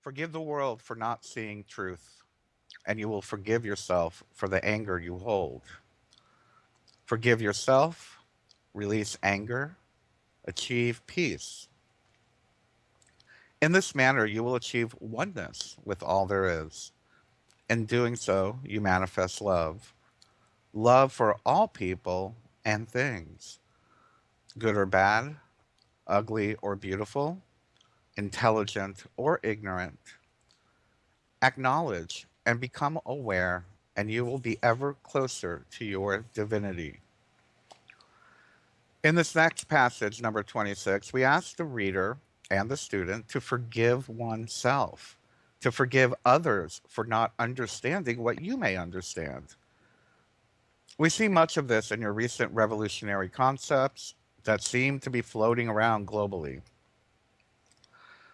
Forgive the world for not seeing truth, and you will forgive yourself for the anger you hold. Forgive yourself, release anger, achieve peace. In this manner, you will achieve oneness with all there is. In doing so, you manifest love. Love for all people and things, good or bad, ugly or beautiful, intelligent or ignorant. Acknowledge and become aware, and you will be ever closer to your divinity. In this next passage, number 26, we ask the reader and the student to forgive oneself, to forgive others for not understanding what you may understand. We see much of this in your recent revolutionary concepts that seem to be floating around globally.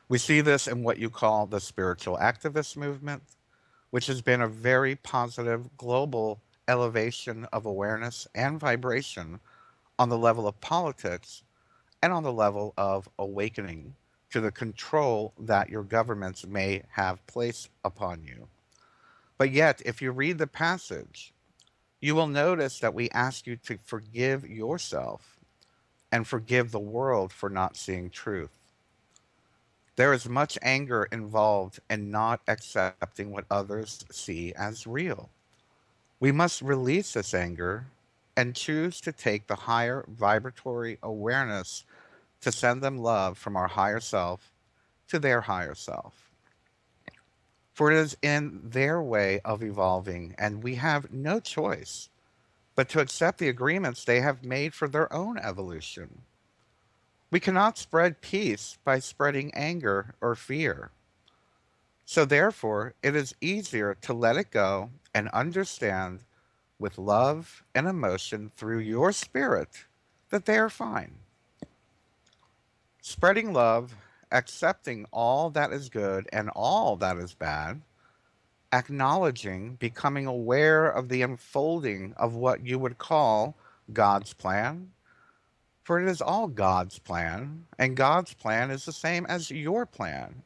We see this in what you call the spiritual activist movement, which has been a very positive global elevation of awareness and vibration on the level of politics and on the level of awakening to the control that your governments may have placed upon you. But yet, if you read the passage, you will notice that we ask you to forgive yourself and forgive the world for not seeing truth. There is much anger involved in not accepting what others see as real. We must release this anger and choose to take the higher vibratory awareness to send them love from our higher self to their higher self. For it is in their way of evolving, and we have no choice but to accept the agreements they have made for their own evolution. We cannot spread peace by spreading anger or fear. So, therefore, it is easier to let it go and understand with love and emotion through your spirit that they are fine. Spreading love, accepting all that is good and all that is bad, acknowledging, becoming aware of the unfolding of what you would call God's plan, for it is all God's plan, and God's plan is the same as your plan.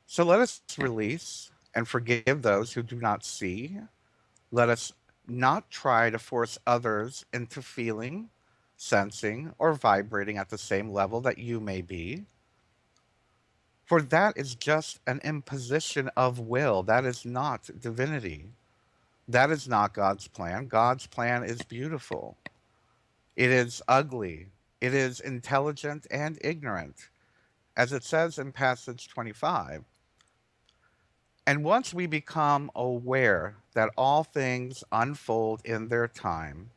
So let us release and forgive those who do not see. Let us not try to force others into feeling, sensing, or vibrating at the same level that you may be. For that is just an imposition of will. That is not divinity. That is not God's plan. God's plan is beautiful. It is ugly. It is intelligent and ignorant, as it says in passage 25. And once we become aware that all things unfold in their time,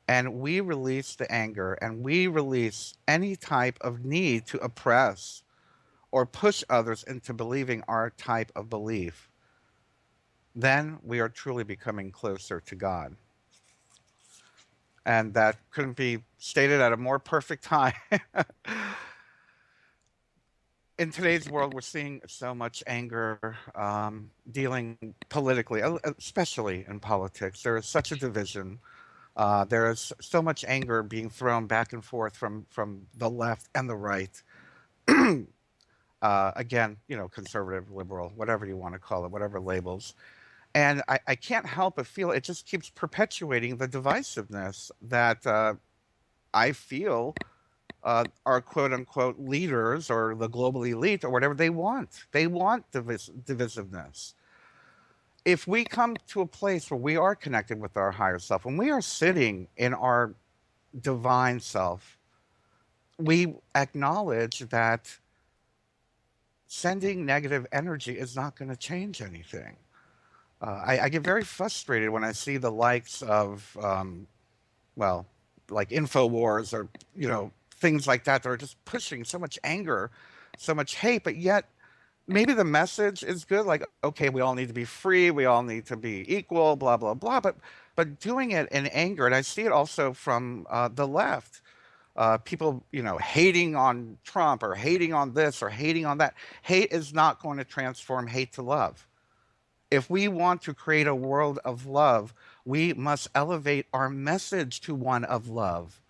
and we release the anger and we release any type of need to oppress or push others into believing our type of belief, then we are truly becoming closer to God. And that couldn't be stated at a more perfect time. In today's world, we're seeing so much anger dealing politically, especially in politics. There is such a division. There is so much anger being thrown back and forth from the left and the right. Again, conservative, liberal, whatever you want to call it, whatever labels. And I can't help but feel it just keeps perpetuating the divisiveness that I feel our quote unquote leaders or the global elite or whatever they want. They want divisiveness. If we come to a place where we are connected with our higher self, when we are sitting in our divine self, we acknowledge that sending negative energy is not going to change anything. I get very frustrated when I see the likes of, well, like InfoWars or, things like that that are just pushing so much anger, so much hate, but yet maybe the message is good. Like, okay, we all need to be free, we all need to be equal, blah, blah, blah. But doing it in anger, and I see it also from the left. People, hating on Trump or hating on this or hating on that. Hate is not going to transform hate to love. If we want to create a world of love, we must elevate our message to one of love,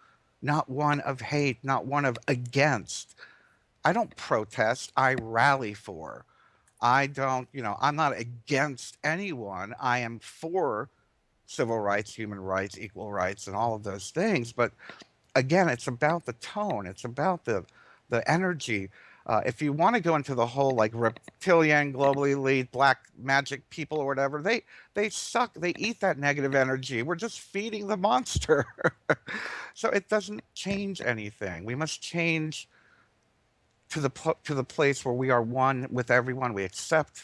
not one of hate, not one of against. I don't protest, I rally for. I don't, I'm not against anyone. I am for civil rights, human rights, equal rights, and all of those things. But again, it's about the tone. It's about the energy. If you want to go into the whole like reptilian, global elite, black magic people or whatever, they suck. They eat that negative energy. We're just feeding the monster. So it doesn't change anything. We must change to the place where we are one with everyone. We accept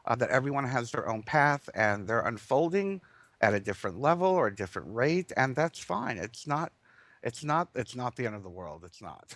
that everyone has their own path and they're unfolding at a different level or a different rate, and that's fine. It's not the end of the world. It's not.